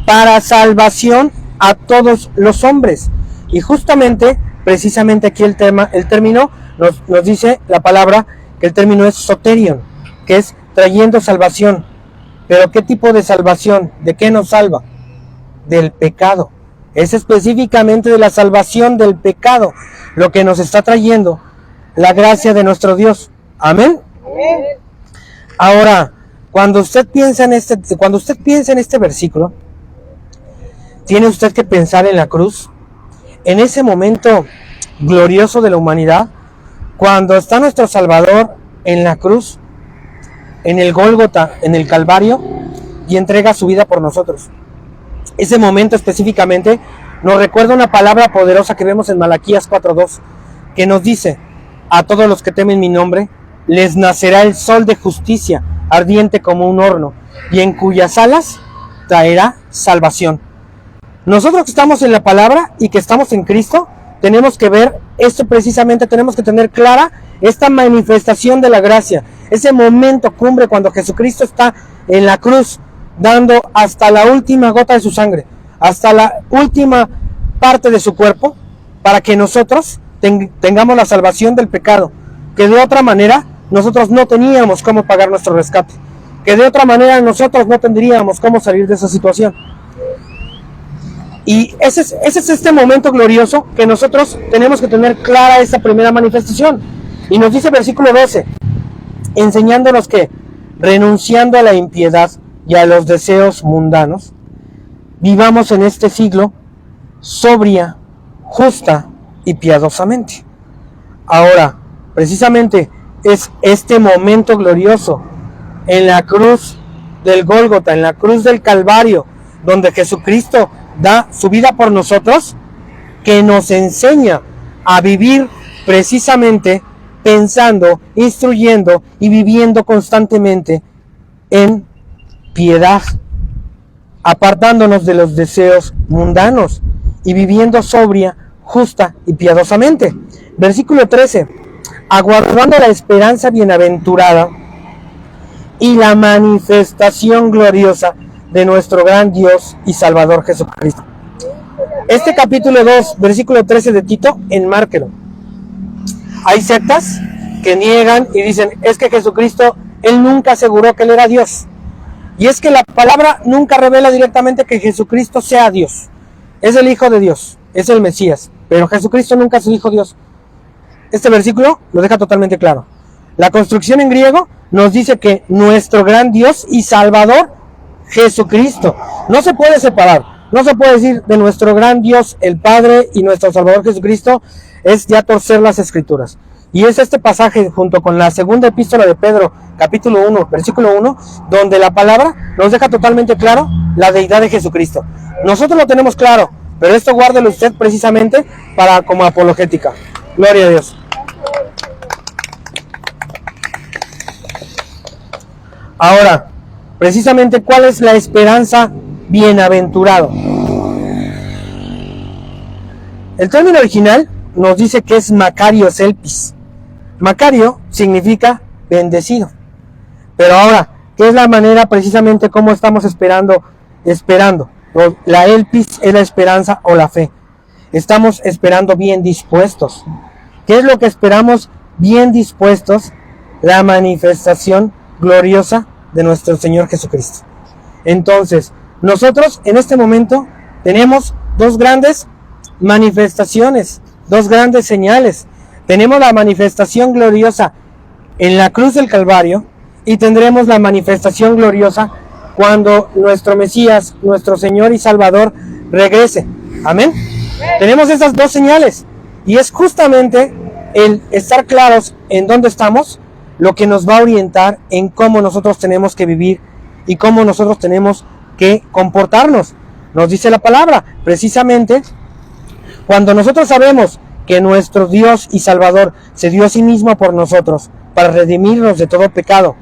para salvación a todos los hombres. Y justamente, precisamente aquí el término nos dice la palabra que el término es soterion, que es trayendo salvación. Pero ¿qué tipo de salvación? ¿De qué nos salva? Del pecado. Es específicamente de la salvación del pecado lo que nos está trayendo la gracia de nuestro Dios. Amén. Ahora, cuando usted piensa en este versículo, tiene usted que pensar en la cruz, en ese momento glorioso de la humanidad, cuando está nuestro Salvador en la cruz, en el Gólgota, en el Calvario, y entrega su vida por nosotros. Ese momento específicamente nos recuerda una palabra poderosa que vemos en Malaquías 4:2, que nos dice: a todos los que temen mi nombre, les nacerá el sol de justicia, ardiente como un horno, y en cuyas alas traerá salvación. Nosotros que estamos en la palabra y que estamos en Cristo, tenemos que ver esto precisamente, tenemos que tener clara esta manifestación de la gracia, ese momento cumbre cuando Jesucristo está en la cruz, dando hasta la última gota de su sangre, hasta la última parte de su cuerpo, para que nosotros tengamos la salvación del pecado, que de otra manera nosotros no teníamos cómo pagar nuestro rescate, que de otra manera nosotros no tendríamos cómo salir de esa situación. Y ese es este momento glorioso que nosotros tenemos que tener clara esta primera manifestación. Y nos dice el versículo 12, enseñándonos que, renunciando a la impiedad y a los deseos mundanos, vivamos en este siglo sobria, justa y piadosamente. Ahora, precisamente es este momento glorioso en la cruz del Gólgota, en la cruz del Calvario, donde Jesucristo da su vida por nosotros, que nos enseña a vivir precisamente pensando, instruyendo y viviendo constantemente en piedad, apartándonos de los deseos mundanos y viviendo sobria, justa y piadosamente. Versículo 13, aguardando la esperanza bienaventurada y la manifestación gloriosa de nuestro gran Dios y Salvador Jesucristo. Este capítulo 2, versículo 13 de Tito, enmárquelo. Hay sectas que niegan y dicen, es que Jesucristo, Él nunca aseguró que Él era Dios. Y es que la palabra nunca revela directamente que Jesucristo sea Dios. Es el Hijo de Dios, es el Mesías, pero Jesucristo nunca se dijo Dios. Este versículo lo deja totalmente claro. La construcción en griego nos dice que nuestro gran Dios y Salvador, Jesucristo, no se puede separar. No se puede decir de nuestro gran Dios, el Padre, y nuestro Salvador Jesucristo, es ya torcer las Escrituras. Y es este pasaje, junto con la segunda epístola de Pedro, capítulo 1, versículo 1, donde la palabra nos deja totalmente claro la deidad de Jesucristo. Nosotros lo tenemos claro, pero esto guárdelo usted precisamente para como apologética. Gloria a Dios. Ahora, precisamente, ¿cuál es la esperanza bienaventurado? El término original nos dice que es Macario Elpis. Macario significa bendecido. Pero ahora, ¿qué es la manera precisamente como estamos esperando? La Elpis es la esperanza o la fe. Estamos esperando bien dispuestos. ¿Qué es lo que esperamos bien dispuestos? La manifestación gloriosa de nuestro Señor Jesucristo. Entonces, nosotros en este momento tenemos dos grandes manifestaciones, dos grandes señales. Tenemos la manifestación gloriosa en la cruz del Calvario y tendremos la manifestación gloriosa cuando nuestro Mesías, nuestro Señor y Salvador regrese. Amén. Tenemos esas dos señales y es justamente el estar claros en dónde estamos lo que nos va a orientar en cómo nosotros tenemos que vivir y cómo nosotros tenemos que comportarnos. Nos dice la palabra, precisamente, cuando nosotros sabemos que nuestro Dios y Salvador se dio a sí mismo por nosotros, para redimirnos de todo pecado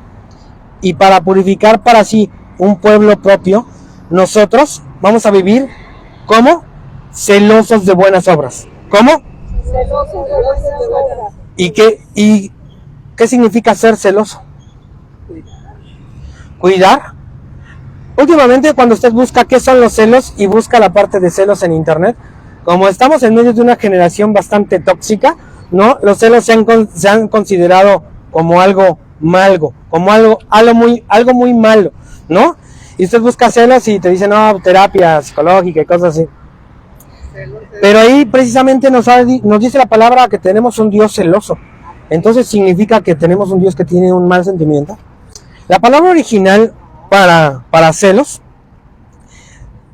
y para purificar para sí un pueblo propio, nosotros vamos a vivir como celosos de buenas obras. ¿Cómo? Celosos de buenas obras. ¿Y qué significa ser celoso? Cuidar. Últimamente, cuando usted busca qué son los celos y busca la parte de celos en internet, como estamos en medio de una generación bastante tóxica, ¿no? Los celos se han considerado como algo malo, como algo muy malo, ¿no? Y usted busca celos y te dice, no, terapia psicológica y cosas así. Pero ahí precisamente nos dice la palabra que tenemos un Dios celoso. Entonces significa que tenemos un Dios que tiene un mal sentimiento. La palabra original para celos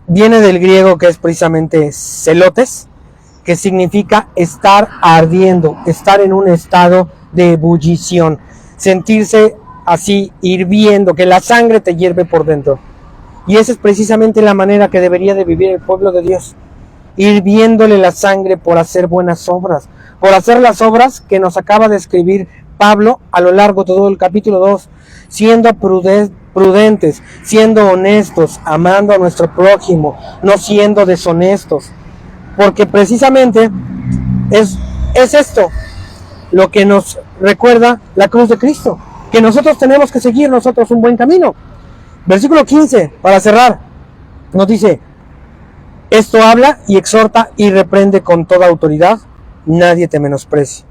viene del griego, que es precisamente celotes, que significa estar ardiendo, estar en un estado de ebullición, sentirse así hirviendo, que la sangre te hierve por dentro. Y esa es precisamente la manera que debería de vivir el pueblo de Dios, hirviéndole la sangre por hacer buenas obras, por hacer las obras que nos acaba de escribir Pablo a lo largo de todo el capítulo 2, siendo prudentes, siendo honestos, amando a nuestro prójimo, no siendo deshonestos, porque precisamente es esto lo que nos recuerda la cruz de Cristo, que nosotros tenemos que seguir nosotros un buen camino. Versículo 15, para cerrar, nos dice, esto habla y exhorta y reprende con toda autoridad, nadie te menosprecie.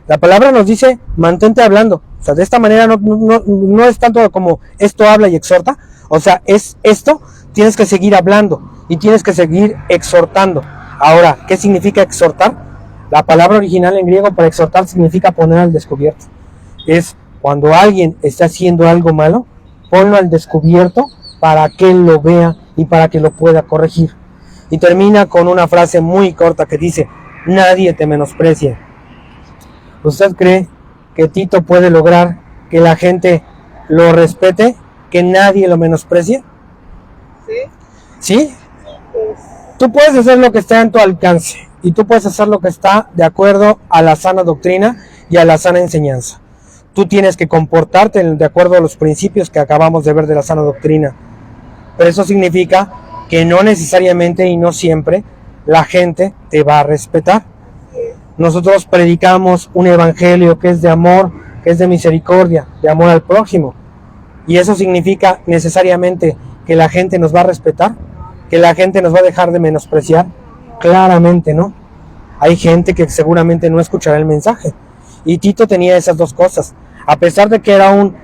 La palabra nos dice, mantente hablando. O sea, de esta manera no es tanto como esto habla y exhorta. O sea, es esto, tienes que seguir hablando y tienes que seguir exhortando. Ahora, ¿qué significa exhortar? La palabra original en griego para exhortar significa poner al descubierto. Es cuando alguien está haciendo algo malo, ponlo al descubierto para que él lo vea y para que lo pueda corregir. Y termina con una frase muy corta que dice, nadie te menosprecie. ¿Usted cree que Tito puede lograr que la gente lo respete, que nadie lo menosprecie? ¿Sí? Tú puedes hacer lo que está en tu alcance y tú puedes hacer lo que está de acuerdo a la sana doctrina y a la sana enseñanza. Tú tienes que comportarte de acuerdo a los principios que acabamos de ver de la sana doctrina. Pero eso significa que no necesariamente y no siempre la gente te va a respetar. Nosotros predicamos un evangelio que es de amor, que es de misericordia, de amor al prójimo. Y eso significa necesariamente que la gente nos va a respetar, que la gente nos va a dejar de menospreciar. claramente, ¿no? Hay gente que seguramente no escuchará el mensaje. Y Tito tenía esas dos cosas. A pesar de que era un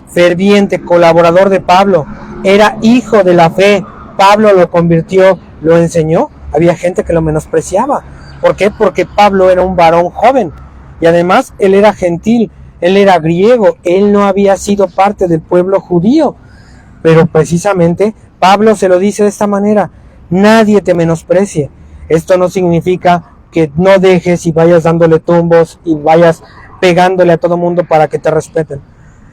ferviente colaborador de Pablo, era hijo de la fe, Pablo lo convirtió, lo enseñó, había gente que lo menospreciaba. ¿Por qué? Porque Pablo era un varón joven y además él era gentil, él era griego, él no había sido parte del pueblo judío. Pero precisamente Pablo se lo dice de esta manera: nadie te menosprecie. Esto no significa que no dejes y vayas dándole tumbos y vayas pegándole a todo mundo para que te respeten.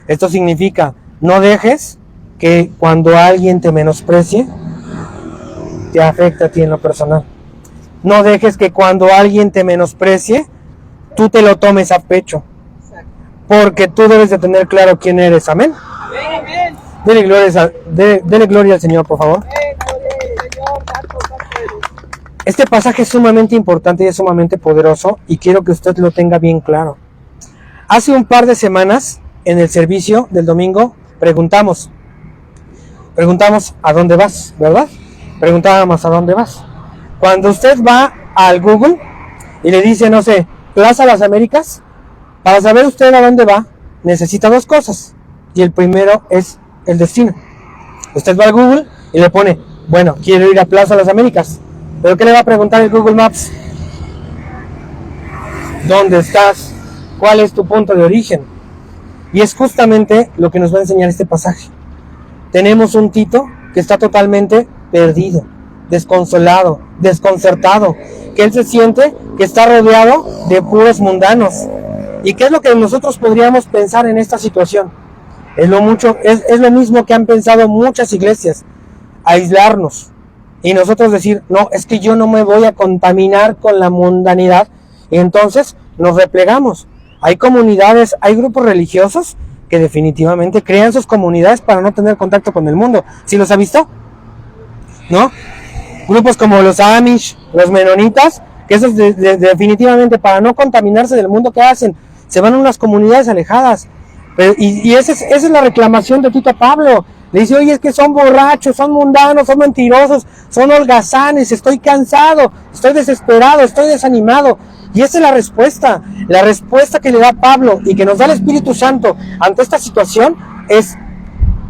Esto significa, no dejes que cuando alguien te menosprecie, te afecte a ti en lo personal. No dejes que cuando alguien te menosprecie, tú te lo tomes a pecho. Porque tú debes de tener claro quién eres. Amén. Dele gloria al Señor, por favor. Este pasaje es sumamente importante y es sumamente poderoso y quiero que usted lo tenga bien claro. Hace un par de semanas, en el servicio del domingo, preguntamos ¿a dónde vas? ¿Verdad? Preguntábamos ¿a dónde vas? Cuando usted va al Google y le dice, no sé, Plaza Las Américas, para saber usted a dónde va, necesita dos cosas. Y el primero es el destino. Usted va al Google y le pone, bueno, quiero ir a Plaza Las Américas. ¿Pero qué le va a preguntar el Google Maps? ¿Dónde estás? ¿Cuál es tu punto de origen? Y es justamente lo que nos va a enseñar este pasaje. Tenemos un Tito que está totalmente perdido, desconsolado, desconcertado, que él se siente que está rodeado de puros mundanos. ¿Y qué es lo que nosotros podríamos pensar en esta situación? Es lo mismo que han pensado muchas iglesias: aislarnos. Y nosotros decir, no, es que yo no me voy a contaminar con la mundanidad. Y entonces nos replegamos. Hay comunidades, hay grupos religiosos que definitivamente crean sus comunidades para no tener contacto con el mundo. ¿Sí los ha visto? ¿No? Grupos como los Amish, los menonitas, que esos definitivamente para no contaminarse del mundo, ¿qué hacen? Se van a unas comunidades alejadas. Y esa es la reclamación de Tito a Pablo. Le dice, oye, es que son borrachos, son mundanos, son mentirosos, son holgazanes, estoy cansado, estoy desesperado, estoy desanimado. Y esa es la respuesta que le da Pablo y que nos da el Espíritu Santo ante esta situación es,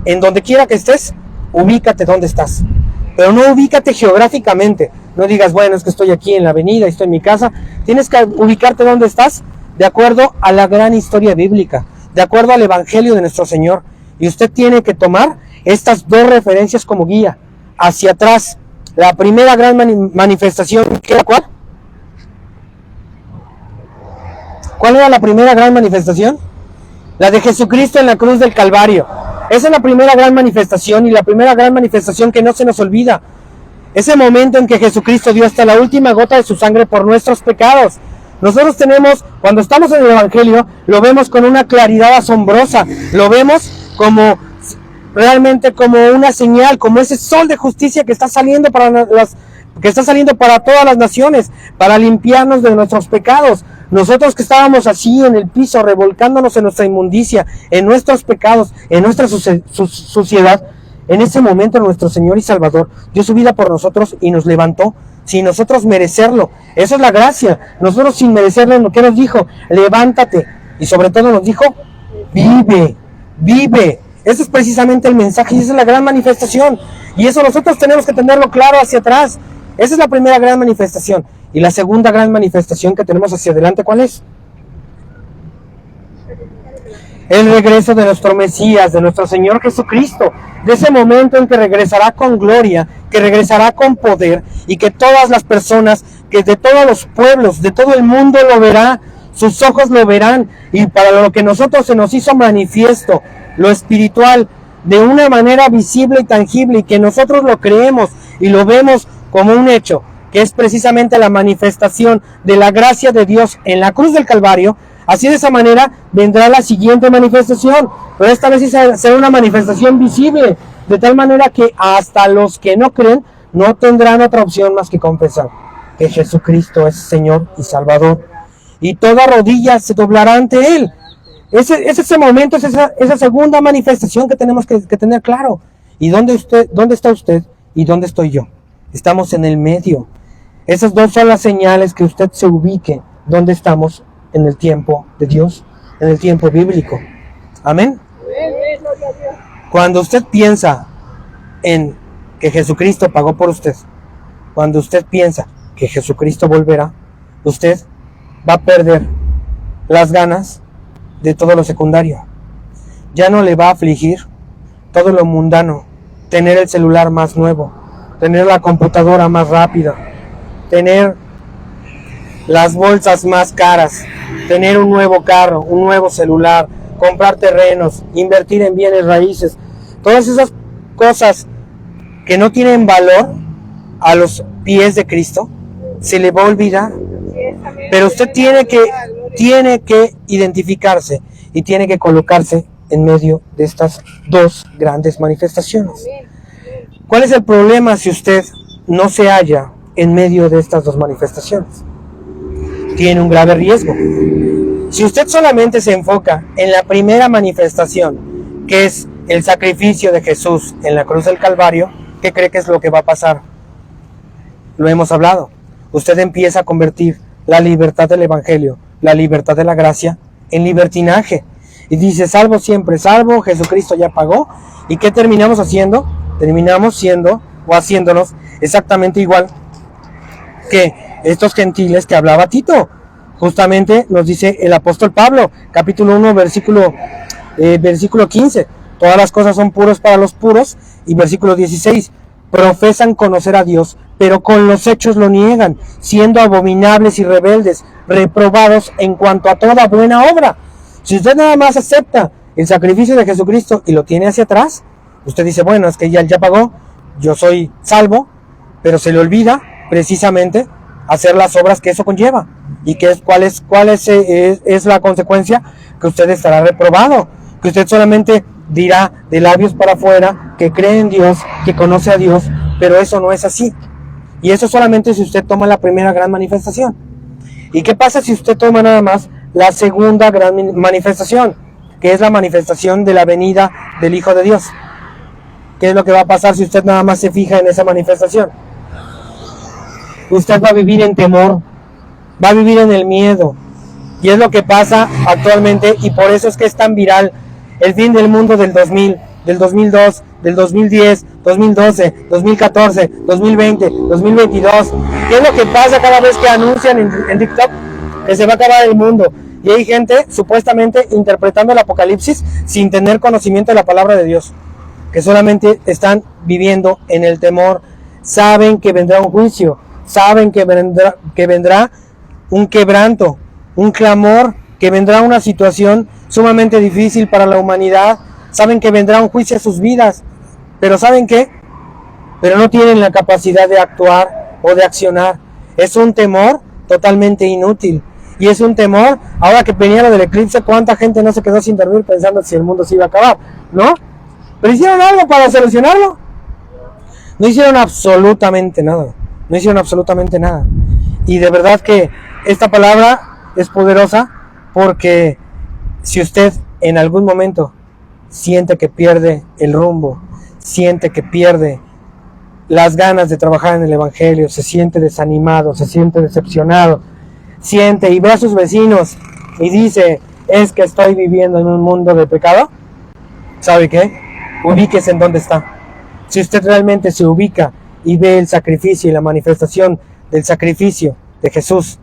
en donde quiera que estés, ubícate donde estás. Pero no ubícate geográficamente, no digas, bueno, es que estoy aquí en la avenida, estoy en mi casa. Tienes que ubicarte donde estás de acuerdo a la gran historia bíblica, de acuerdo al Evangelio de nuestro Señor. Y usted tiene que tomar estas dos referencias como guía. Hacia atrás, la primera gran manifestación, ¿qué era cuál? ¿Cuál era la primera gran manifestación? La de Jesucristo en la cruz del Calvario. Esa es la primera gran manifestación y la primera gran manifestación que no se nos olvida. Ese momento en que Jesucristo dio hasta la última gota de su sangre por nuestros pecados. Nosotros tenemos, cuando estamos en el Evangelio, lo vemos con una claridad asombrosa. Lo vemos como realmente como una señal, como ese sol de justicia que está saliendo para todas las naciones, para limpiarnos de nuestros pecados. Nosotros que estábamos así en el piso, revolcándonos en nuestra inmundicia, en nuestros pecados, en nuestra suciedad, en ese momento nuestro Señor y Salvador dio su vida por nosotros y nos levantó sin nosotros merecerlo. Eso es la gracia. Nosotros sin merecerlo, lo que nos dijo, levántate. Y sobre todo nos dijo, vive, vive. Ese es precisamente el mensaje y esa es la gran manifestación. Y eso nosotros tenemos que tenerlo claro hacia atrás. Esa es la primera gran manifestación. Y la segunda gran manifestación que tenemos hacia adelante, ¿cuál es? El regreso de nuestro Mesías, de nuestro Señor Jesucristo, de ese momento en que regresará con gloria, que regresará con poder y que todas las personas, que de todos los pueblos, de todo el mundo lo verá, sus ojos lo verán, y para lo que nosotros se nos hizo manifiesto, lo espiritual, de una manera visible y tangible, y que nosotros lo creemos y lo vemos como un hecho, que es precisamente la manifestación de la gracia de Dios en la cruz del Calvario. Así de esa manera vendrá la siguiente manifestación, pero esta vez será una manifestación visible, de tal manera que hasta los que no creen no tendrán otra opción más que confesar que Jesucristo es Señor y Salvador, y toda rodilla se doblará ante Él. Es ese momento, es esa segunda manifestación que tenemos que tener claro. ¿Y dónde está usted y dónde estoy yo? Estamos en el medio. Esas dos son las señales que usted se ubique donde estamos en el tiempo de Dios, en el tiempo bíblico. Amén. Cuando usted piensa en que Jesucristo pagó por usted, cuando usted piensa que Jesucristo volverá, usted va a perder las ganas de todo lo secundario. Ya no le va a afligir todo lo mundano, tener el celular más nuevo, tener la computadora más rápida, tener las bolsas más caras, tener un nuevo carro, un nuevo celular, comprar terrenos, invertir en bienes raíces. Todas esas cosas que no tienen valor a los pies de Cristo, se le va a olvidar. Pero usted tiene que identificarse y tiene que colocarse en medio de estas dos grandes manifestaciones. ¿Cuál es el problema si usted no se halla en medio de estas dos manifestaciones? Tiene un grave riesgo. Si usted solamente se enfoca en la primera manifestación, que es el sacrificio de Jesús en la cruz del Calvario, ¿qué cree que es lo que va a pasar? Lo hemos hablado. Usted empieza a convertir la libertad del Evangelio, la libertad de la gracia, en libertinaje. Y dice, salvo siempre, salvo, Jesucristo ya pagó. ¿Y qué terminamos haciendo? Terminamos siendo o haciéndonos exactamente igual que estos gentiles que hablaba Tito. Justamente nos dice el apóstol Pablo, capítulo 1, versículo 15. Todas las cosas son puras para los puros. Y versículo 16. Profesan conocer a Dios, pero con los hechos lo niegan, siendo abominables y rebeldes, reprobados en cuanto a toda buena obra. Si usted nada más acepta el sacrificio de Jesucristo y lo tiene hacia atrás, usted dice, bueno, es que ya pagó, yo soy salvo, pero se le olvida precisamente hacer las obras que eso conlleva. ¿Y cuál es la consecuencia? Que usted estará reprobado, que usted solamente dirá de labios para afuera que cree en Dios, que conoce a Dios, pero eso no es así. Y eso solamente si usted toma la primera gran manifestación. ¿Y qué pasa si usted toma nada más la segunda gran manifestación, que es la manifestación de la venida del Hijo de Dios? ¿Qué es lo que va a pasar si usted nada más se fija en esa manifestación? Usted va a vivir en temor, va a vivir en el miedo. Y es lo que pasa actualmente, y por eso es que es tan viral el fin del mundo del 2000, del 2002, del 2010, 2012, 2014, 2020, 2022. ¿Qué es lo que pasa cada vez que anuncian en TikTok que se va a acabar el mundo? Y hay gente supuestamente interpretando el Apocalipsis sin tener conocimiento de la palabra de Dios, que solamente están viviendo en el temor. Saben que vendrá un juicio, saben que vendrá un quebranto, un clamor, que vendrá una situación sumamente difícil para la humanidad. Saben que vendrá un juicio a sus vidas, pero ¿saben qué? Pero no tienen la capacidad de actuar o de accionar. Es un temor totalmente inútil. Y es un temor, ahora que venía lo del eclipse, ¿cuánta gente no se quedó sin dormir pensando si el mundo se iba a acabar? ¿No? ¿Pero hicieron algo para solucionarlo? No hicieron absolutamente nada. No hicieron absolutamente nada. Y de verdad que esta palabra es poderosa, porque si usted en algún momento siente que pierde el rumbo, siente que pierde las ganas de trabajar en el Evangelio, se siente desanimado, se siente decepcionado, siente y ve a sus vecinos y dice, es que estoy viviendo en un mundo de pecado, ¿sabe qué? Ubíquese en dónde está. Si usted realmente se ubica y ve el sacrificio y la manifestación del sacrificio de Jesús,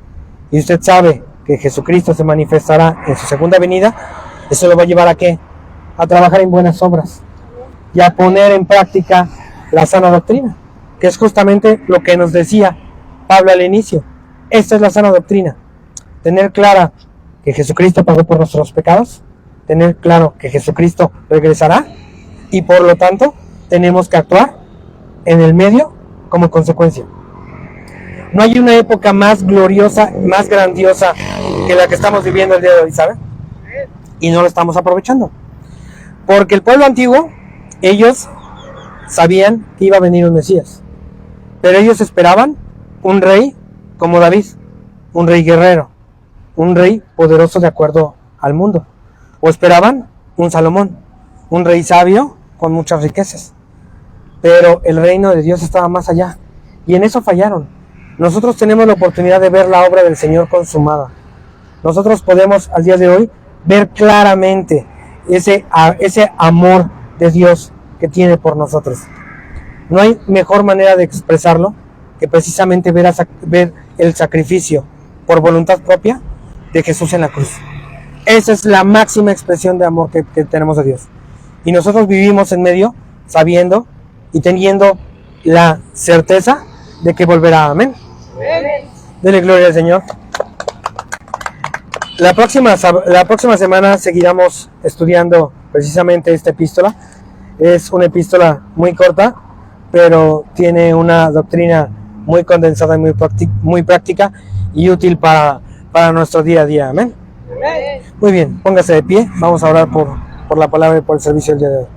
y usted sabe que Jesucristo se manifestará en su segunda venida, eso lo va a llevar a ¿qué? A trabajar en buenas obras y a poner en práctica la sana doctrina, que es justamente lo que nos decía Pablo al inicio. Esta es la sana doctrina: tener clara que Jesucristo pagó por nuestros pecados, tener claro que Jesucristo regresará, y por lo tanto tenemos que actuar en el medio como consecuencia. No hay una época más gloriosa, más grandiosa que la que estamos viviendo el día de hoy, ¿saben? Y no lo estamos aprovechando. Porque el pueblo antiguo, ellos sabían que iba a venir un Mesías. Pero ellos esperaban un rey como David, un rey guerrero, un rey poderoso de acuerdo al mundo. O esperaban un Salomón, un rey sabio con muchas riquezas. Pero el reino de Dios estaba más allá. Y en eso fallaron. nosotros tenemos la oportunidad de ver la obra del Señor consumada. Nosotros podemos al día de hoy ver claramente ese amor de Dios que tiene por nosotros. No hay mejor manera de expresarlo que precisamente ver el sacrificio por voluntad propia de Jesús en la cruz. Esa es la máxima expresión de amor que tenemos de Dios. Y nosotros vivimos en medio sabiendo y teniendo la certeza de que volverá. Amén. Dele gloria al Señor. La próxima semana seguiremos estudiando precisamente esta epístola. Es una epístola muy corta, pero tiene una doctrina muy condensada y muy práctica y útil para nuestro día a día. Amén. Muy bien, póngase de pie. Vamos a orar por la palabra y por el servicio del día de hoy.